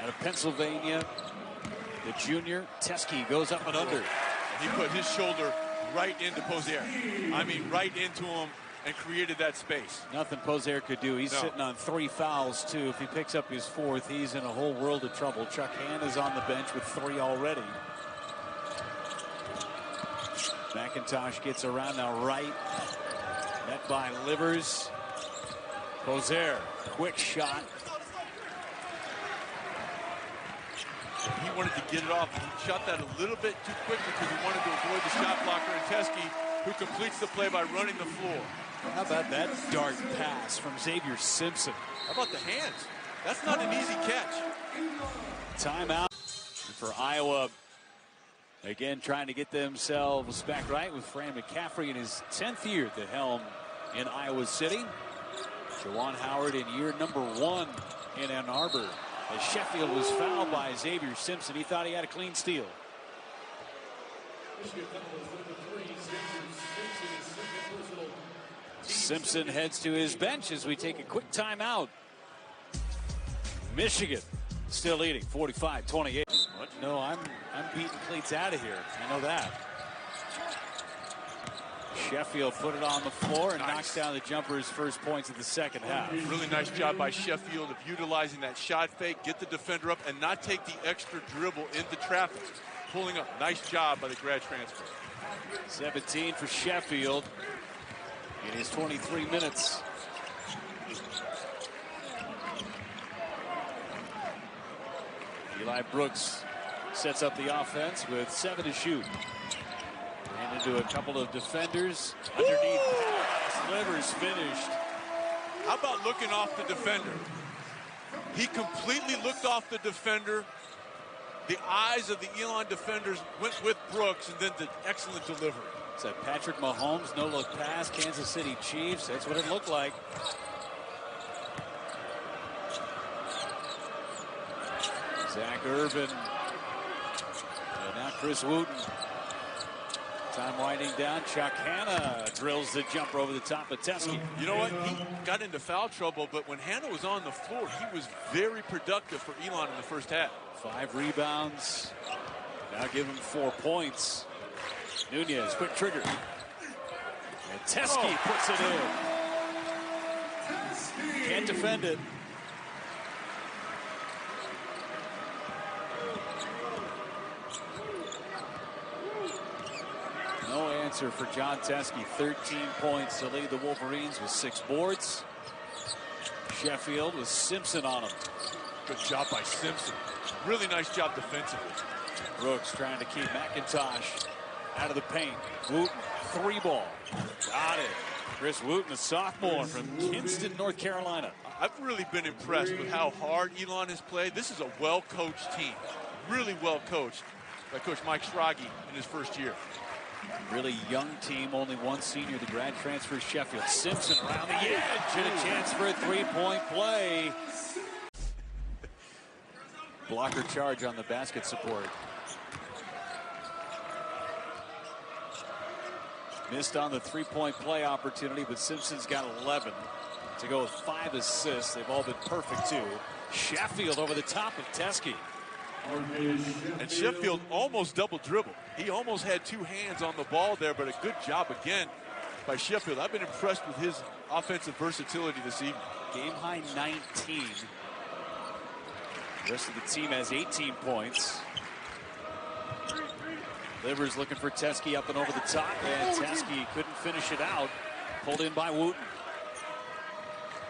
out of Pennsylvania, the junior. Teske goes up and under. He put his shoulder right into Pozier. I mean, right into him, and created that space. Nothing Pozier could do. He's sitting on 3 fouls, too. If he picks up his 4th, he's in a whole world of trouble. Chuck Hand is on the bench with 3 already. McIntosh gets around now. Right. Met by Livers. Pozier, quick shot. He wanted to get it off. He shot that a little bit too quickly because he wanted to avoid the shot blocker in Teske, who completes the play by running the floor. How about that dart pass from Xavier Simpson? How about the hands? That's not an easy catch. Timeout for Iowa. Again, trying to get themselves back right with Fran McCaffrey in his 10th year at the helm in Iowa City. Juwan Howard in year number 1 in Ann Arbor. As Sheffield was fouled by Xavier Simpson, he thought he had a clean steal. Simpson heads to his bench as we take a quick timeout. Michigan still leading 45-28. No, I'm beating cleats out of here. I know that. Sheffield put it on the floor and knocks down the jumper's first points of the second half. Really nice job by Sheffield of utilizing that shot fake, get the defender up, and not take the extra dribble into traffic. Pulling up. Nice job by the grad transfer. 17 for Sheffield in his 23 minutes. Eli Brooks sets up the offense with 7 to shoot. And into a couple of defenders. Underneath pass, Livers finished. How about looking off the defender? He completely looked off the defender. The eyes of the Elon defenders went with Brooks, and then the excellent delivery. It's a Patrick Mahomes no-look pass, Kansas City Chiefs. That's what it looked like. Zach Irvin. And now Chris Wooten. Time winding down. Chuck Hanna drills the jumper over the top of Teskey. You know what? He got into foul trouble, but when Hanna was on the floor, he was very productive for Elon in the first half. 5 rebounds. Now give him 4 points. Nunez, quick trigger. And Teskey puts it in. Can't defend it. No answer for John Teskey. 13 points to lead the Wolverines with 6 boards. Sheffield with Simpson on him. Good job by Simpson. Really nice job defensively. Brooks trying to keep McIntosh out of the paint. Wooten, 3 ball. Got it. Chris Wooten, a sophomore from Kinston, North Carolina. I've really been impressed with how hard Elon has played. This is a well-coached team. Really well coached by Coach Mike Schrage in his first year. Really young team, only 1 senior, the grad transfer Sheffield. Simpson around the edge and a chance for a 3-point play. Blocker charge on the basket support. Missed on the 3-point play opportunity, but Simpson's got 11 to go with 5 assists. They've all been perfect too. Sheffield over the top of Teskey. And Sheffield almost double dribble. He almost had 2 hands on the ball there, but a good job again by Sheffield. I've been impressed with his offensive versatility this evening. Game high 19. The rest of the team has 18 points. Livers looking for Teskey up and over the top, and Teskey couldn't finish it out. Pulled in by Wooten.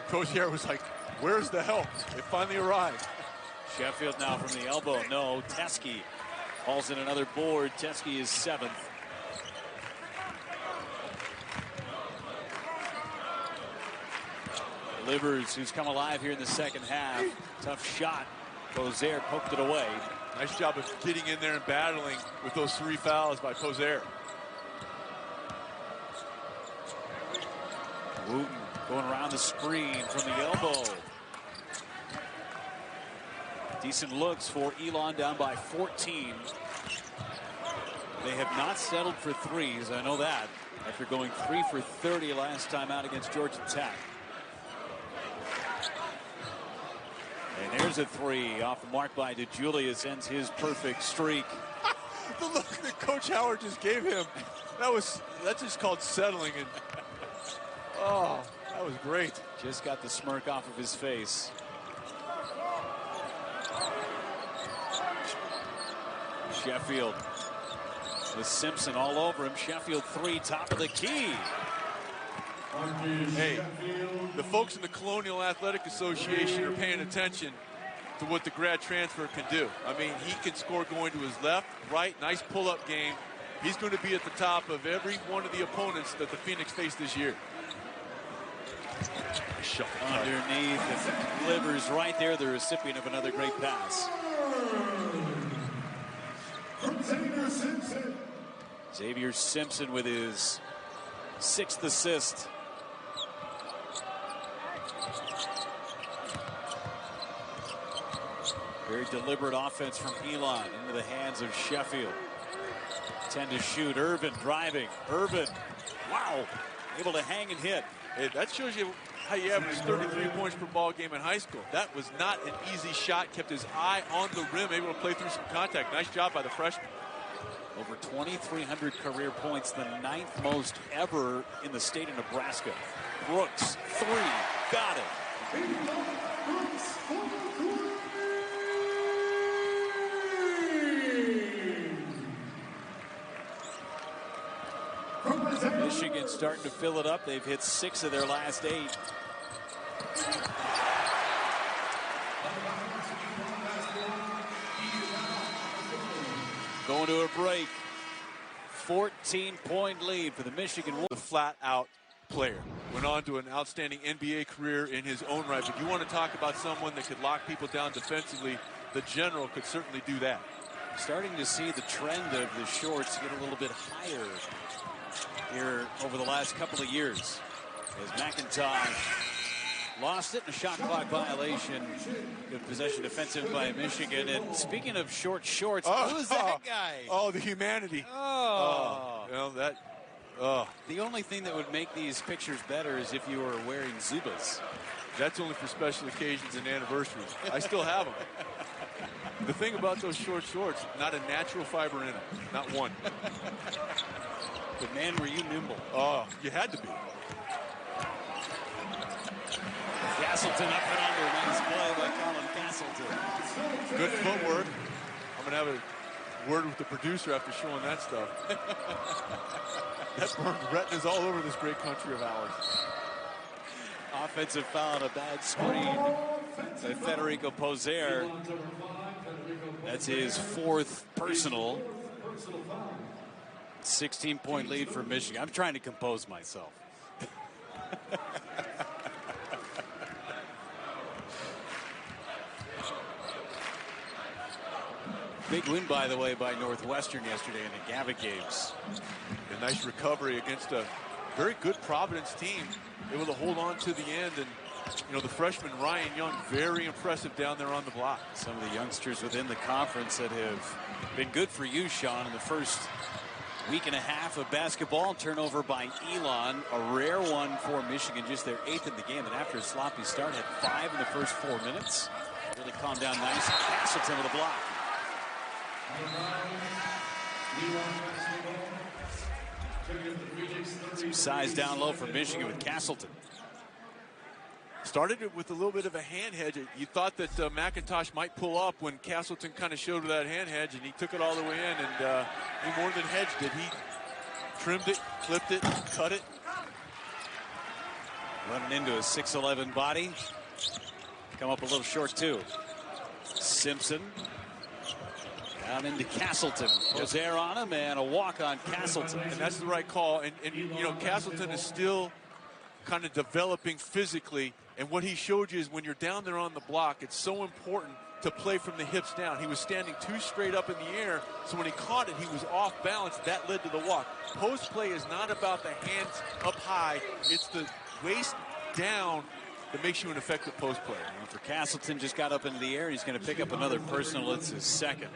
Coach Hare was like, where's the help? It finally arrived. Sheffield now from the elbow. No, Teskey hauls in another board. Teskey is 7th. Livers, who's come alive here in the second half. Tough shot. Pozer poked it away. Nice job of getting in there and battling with those 3 fouls by Pozer. Wooten going around the screen from the elbow. Decent looks for Elon, down by 14. They have not settled for threes, I know that, after going 3 for 30 last time out against Georgia Tech. And there's a 3 off the mark by DeJulius, ends his perfect streak. The look that Coach Howard just gave him, that's just called settling. And oh, that was great. Just got the smirk off of his face. Sheffield with Simpson all over him. Sheffield 3, top of the key. Hey, the folks in the Colonial Athletic Association are paying attention to what the grad transfer can do. I mean, he can score going to his left, right, nice pull-up game. He's going to be at the top of every one of the opponents that the Phoenix faced this year. Underneath, and Livers right there, the recipient of another great pass. Xavier Simpson with his 6th assist. Very deliberate offense from Elon into the hands of Sheffield. 10 to shoot. Irvin driving. Irvin, wow, able to hang and hit. Hey, that shows you how you average 33 points per ball game in high school. That was not an easy shot. Kept his eye on the rim, able to play through some contact. Nice job by the freshman. Over 2,300 career points, the 9th most ever in the state of Nebraska. Brooks, 3, got it. Michigan starting to fill it up. They've hit 6 of their last 8. Going to a break. 14-point lead for the Michigan Wolves. The flat-out player. Went on to an outstanding NBA career in his own right. But you want to talk about someone that could lock people down defensively, the general could certainly do that. Starting to see the trend of the shorts get a little bit higher here over the last couple of years. As McIntosh lost it in a shot clock violation. Good possession defensive by Michigan. And speaking of short shorts, who's that guy? Oh, the humanity. Oh. You know, that. The only thing that would make these pictures better is if you were wearing Zubas. That's only for special occasions and anniversaries. I still have them. The thing about those short shorts, not a natural fiber in it. Not one. But man, were you nimble. Oh, you had to be. Castleton up and under. Nice play by Colin Castleton. Good footwork. I'm going to have a word with the producer after showing that stuff. That burned retinas all over this great country of ours. Offensive foul and a bad screen by Federico Pozer. That's his 4th personal. 16-point lead for Michigan. I'm trying to compose myself. Big win, by the way, by Northwestern yesterday in the Gavitt games. A nice recovery against a very good Providence team. Able to hold on to the end. And, you know, the freshman Ryan Young, very impressive down there on the block. Some of the youngsters within the conference that have been good for you, Sean, in the first week and a half of basketball. Turnover by Elon, a rare one for Michigan, just their 8th in the game. And after a sloppy start, had 5 in the first 4 minutes. Really calmed down nice. Castleton with a block. Some size down low for Michigan with Castleton. Started it with a little bit of a hand hedge. You thought that McIntosh might pull up when Castleton kind of showed that hand hedge, and he took it all the way in, and he more than hedged it. He trimmed it, clipped it, cut it. Running into a 6'11" body. Come up a little short, too. Simpson. Down into Castleton. Rozier on him, and a walk on Castleton. And that's the right call. And you know, Castleton is still kind of developing physically. And what he showed you is when you're down there on the block, it's so important to play from the hips down. He was standing too straight up in the air, so when he caught it, he was off balance. That led to the walk. Post play is not about the hands up high. It's the waist down that makes you an effective post player. And for Castleton, just got up into the air. He's going to pick up another personal. It's his 2nd.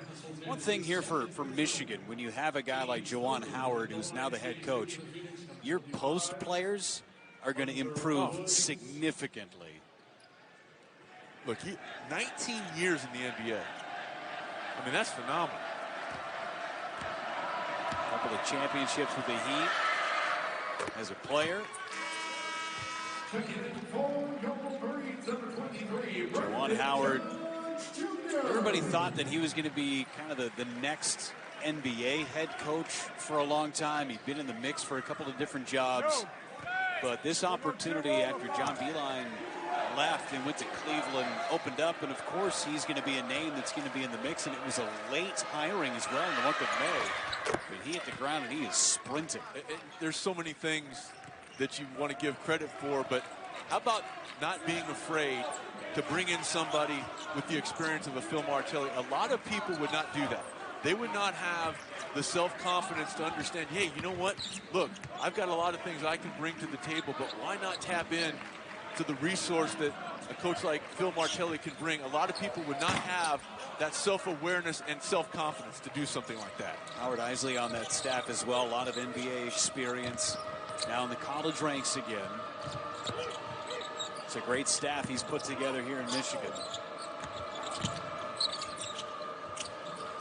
One thing here for Michigan, when you have a guy like Juwan Howard, who's now the head coach, your post players are going to improve significantly. Look, 19 years in the NBA. I mean, that's phenomenal. A couple of championships with the Heat as a player. Juwan Howard, everybody thought that he was going to be kind of the next NBA head coach for a long time. He'd been in the mix for a couple of different jobs. But this opportunity after John Beilein left and went to Cleveland opened up. And, of course, he's going to be a name that's going to be in the mix. And it was a late hiring as well in the month of May. But he hit the ground and he is sprinting. There's so many things that you want to give credit for. But how about not being afraid to bring in somebody with the experience of a Phil Martelli? A lot of people would not do that. They would not have the self-confidence to understand, hey, you know what? Look, I've got a lot of things I can bring to the table, but why not tap in to the resource that a coach like Phil Martelli can bring, a lot of people would not have that self-awareness and self-confidence to do something like that. Howard Isley on that staff as well. A lot of NBA experience. Now in the college ranks again. It's a great staff he's put together here in Michigan.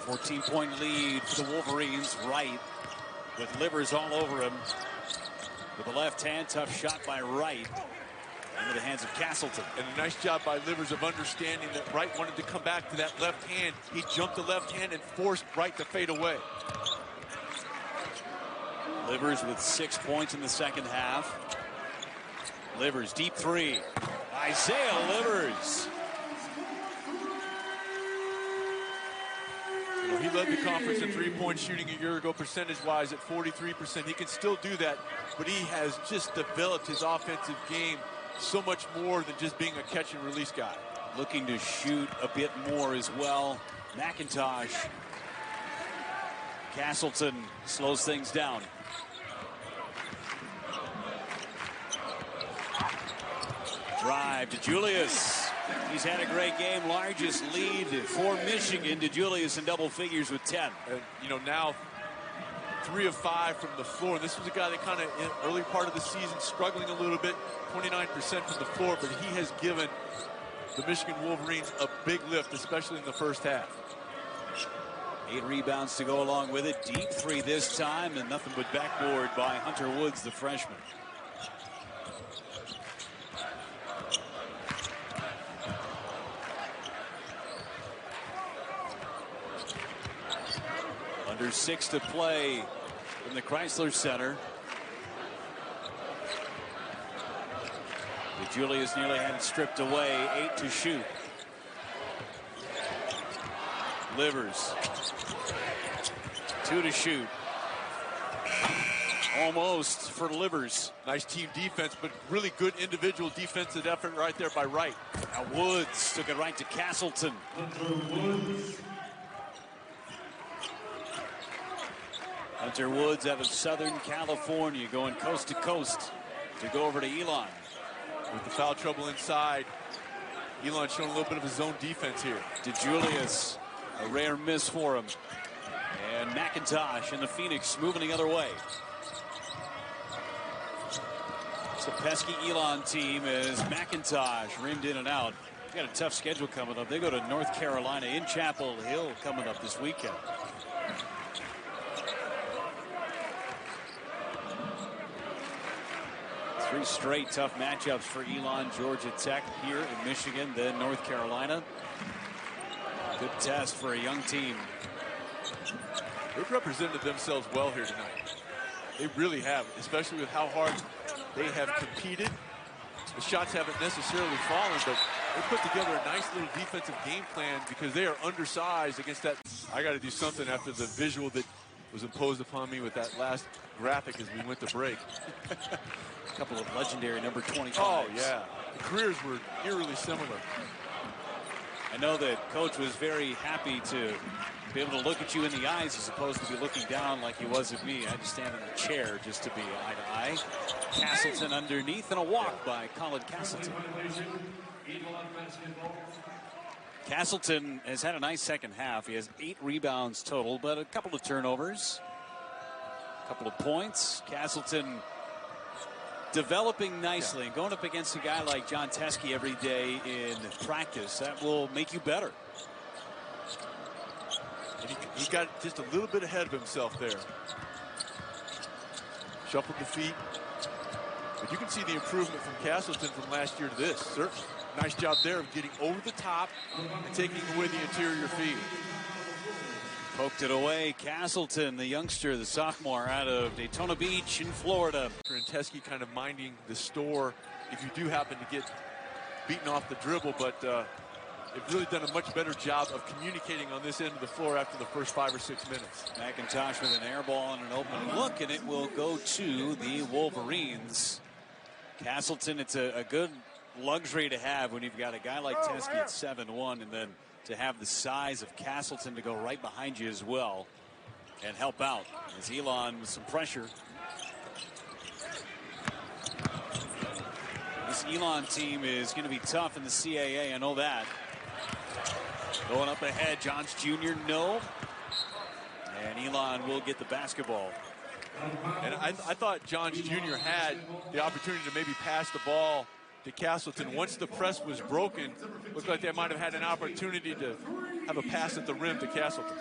14-point lead for the Wolverines. Wright with Livers all over him. With the left hand, tough shot by Wright. Into the hands of Castleton. And a nice job by Livers of understanding that Wright wanted to come back to that left hand. He jumped the left hand and forced Wright to fade away. Livers with 6 points in the second half. Livers, deep three. Isaiah Livers. You know, he led the conference in three-point shooting a year ago, percentage-wise at 43%. He can still do that, but he has just developed his offensive game so much more than just being a catch and release guy. Looking to shoot a bit more as well. McIntosh. Castleton slows things down. Drive to Julius. He's had a great game. Largest lead for Michigan to Julius in double figures with 10. And, you know, now 3 of 5 from the floor. This was a guy that kind of in early part of the season struggling a little bit, 29% from the floor, but he has given the Michigan Wolverines a big lift, especially in the first half. 8 rebounds to go along with it. Deep three this time, and nothing but backboard by Hunter Woods, the freshman. Under 6 to play in the Chrysler Center. Julius nearly had it stripped away. 8 to shoot. Livers. 2 to shoot. Almost for Livers. Nice team defense, but really good individual defensive effort right there by Wright. Now Woods took it right to Castleton. Hunter Woods out of Southern California, going coast to coast to go over to Elon. With the foul trouble inside, Elon showing a little bit of his own defense here. To Julius, a rare miss for him. And McIntosh and the Phoenix moving the other way. It's a pesky Elon team as McIntosh rimmed in and out. They've got a tough schedule coming up. They go to North Carolina in Chapel Hill coming up this weekend. Three straight tough matchups for Elon. Georgia Tech here in Michigan, then North Carolina. Good test for a young team. They've represented themselves well here tonight. They really have, especially with how hard they have competed. The shots haven't necessarily fallen, but they put together a nice little defensive game plan because they are undersized against that. I got to do something after the visual that was imposed upon me with that last graphic as we went to break. A couple of legendary number 25s. Oh, yeah. The careers were eerily similar. I know that Coach was very happy to be able to look at you in the eyes as opposed to be looking down like he was at me. I had to stand in the chair just to be eye to eye. Castleton underneath and a walk by Colin Castleton. Castleton has had a nice second half. He has 8 rebounds total, but a couple of turnovers, a couple of points. Castleton developing nicely and going up against a guy like John Teske every day in practice. That will make you better. And he got just a little bit ahead of himself there. Shuffled the feet. But you can see the improvement from Castleton from last year to this. Certainly. Nice job there of getting over the top and taking away the interior feed. Poked it away. Castleton, the youngster, the sophomore out of Daytona Beach in Florida. And Teske kind of minding the store if you do happen to get beaten off the dribble, but they've really done a much better job of communicating on this end of the floor after the first 5 or 6 minutes. McIntosh with an air ball and an open look, and it will go to the Wolverines. Castleton, it's a good luxury to have when you've got a guy like Teske at 7'1", and then to have the size of Castleton to go right behind you as well and help out. As Elon with some pressure. This This Elon team is going to be tough in the CAA. I know that. Going up ahead, Johns Jr. no. And Elon will get the basketball. And I thought Johns Jr. had the opportunity to maybe pass the ball to Castleton. Once the press was broken, looked like they might have had an opportunity to have a pass at the rim to Castleton.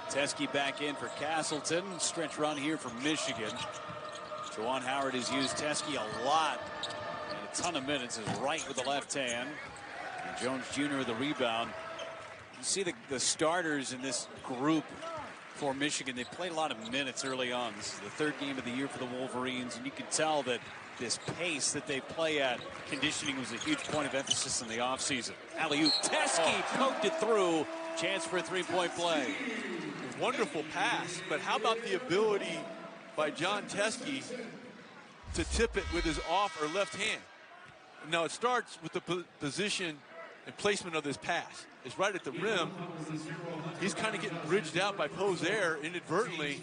Teske back in for Castleton. Stretch run here for Michigan. Juwan Howard has used Teske a lot. And a ton of minutes. Is right with the left hand. And Jones Jr. with the rebound. You see the starters in this group for Michigan. They played a lot of minutes early on. This is the third game of the year for the Wolverines. And you can tell that this pace that they play at, conditioning was a huge point of emphasis in the offseason. Alley-oop. Teske poked it through. Chance for a three-point play. Wonderful pass, but how about the ability by Jon Teske to tip it with his off or left hand? Now it starts with the position and placement of this pass. It's right at the rim. He's kind of getting bridged out by Pozaire inadvertently.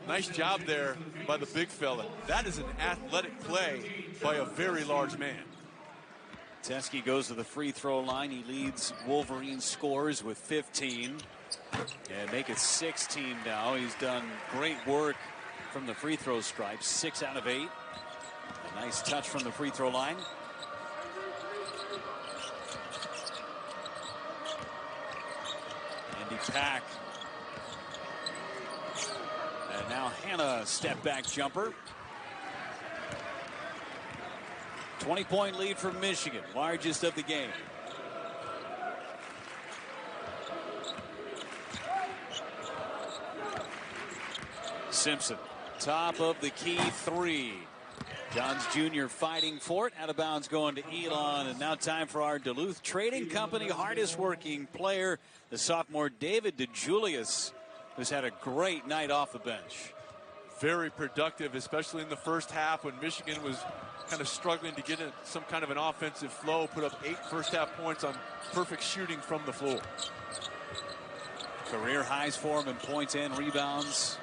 Nice job there by the big fella. That is an athletic play by a very large man. Teske goes to the free throw line. He leads Wolverine scores with 15. And make it 16 now. He's done great work from the free throw stripes. 6 out of 8. A nice touch from the free throw line. Andy Pack. And now Hannah, step back jumper. 20-point lead for Michigan, largest of the game. Simpson, top of the key three. Johns Jr. fighting for it. Out of bounds going to Elon. And now time for our Duluth Trading Company hardest working player, the sophomore David DeJulius, who's had a great night off the bench. Very productive, especially in the first half when Michigan was kind of struggling to get some kind of an offensive flow. Put up 8 first half points on perfect shooting from the floor. Career highs for him in points and rebounds.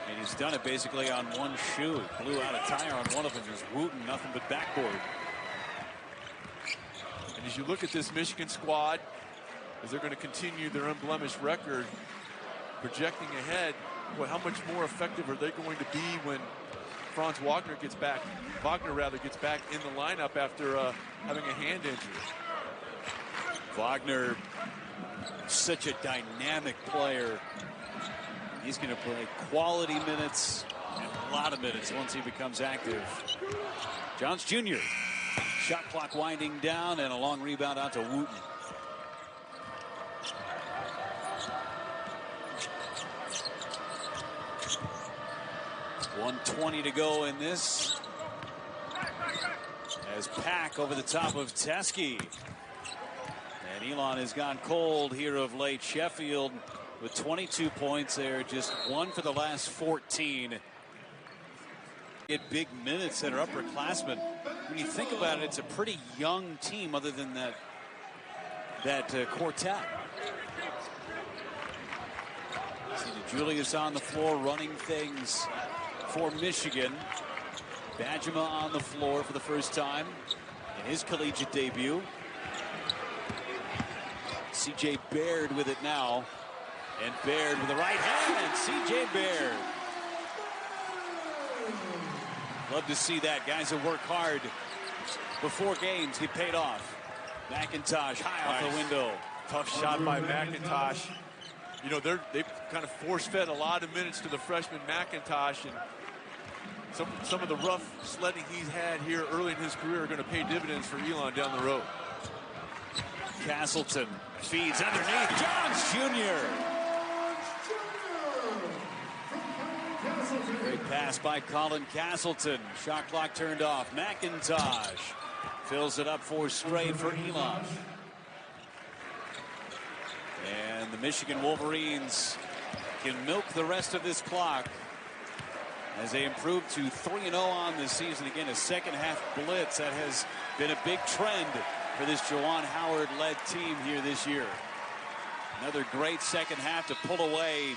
And he's done it basically on one shoe. He blew out a tire on one of them. Just Wooten, nothing but backboard. And as you look at this Michigan squad, as they're going to continue their unblemished record, projecting ahead, well, how much more effective are they going to be when Franz Wagner gets back in the lineup after having a hand injury? Wagner, such a dynamic player. He's going to play quality minutes and a lot of minutes once he becomes active. Johns Jr. Shot clock winding down and a long rebound out to Wooten. .120 to go in this. As Pack over the top of Teske. And Elon has gone cold here of late. Sheffield with 22 points there, just 1 for the last 14. Get big minutes that are upperclassmen. When you think about it, it's a pretty young team other than that quartet. See DeJulius on the floor running things for Michigan. Bajema on the floor for the first time in his collegiate debut. C.J. Baird with it now. And Baird with the right hand. C.J. Baird. Love to see that. Guys that work hard before games get paid off. McIntosh high off the window. Tough shot by McIntosh. You know, they've kind of force-fed a lot of minutes to the freshman McIntosh, and some of the rough sledding he's had here early in his career are going to pay dividends for Elon down the road. Castleton feeds underneath. Johns Jr. Great pass by Colin Castleton. Shot clock turned off. McIntosh fills it up for straight for Elon. And the Michigan Wolverines can milk the rest of this clock as they improve to 3-0 on this season. Again, a second half blitz that has been a big trend for this Juwan Howard-led team here this year. Another great second half to pull away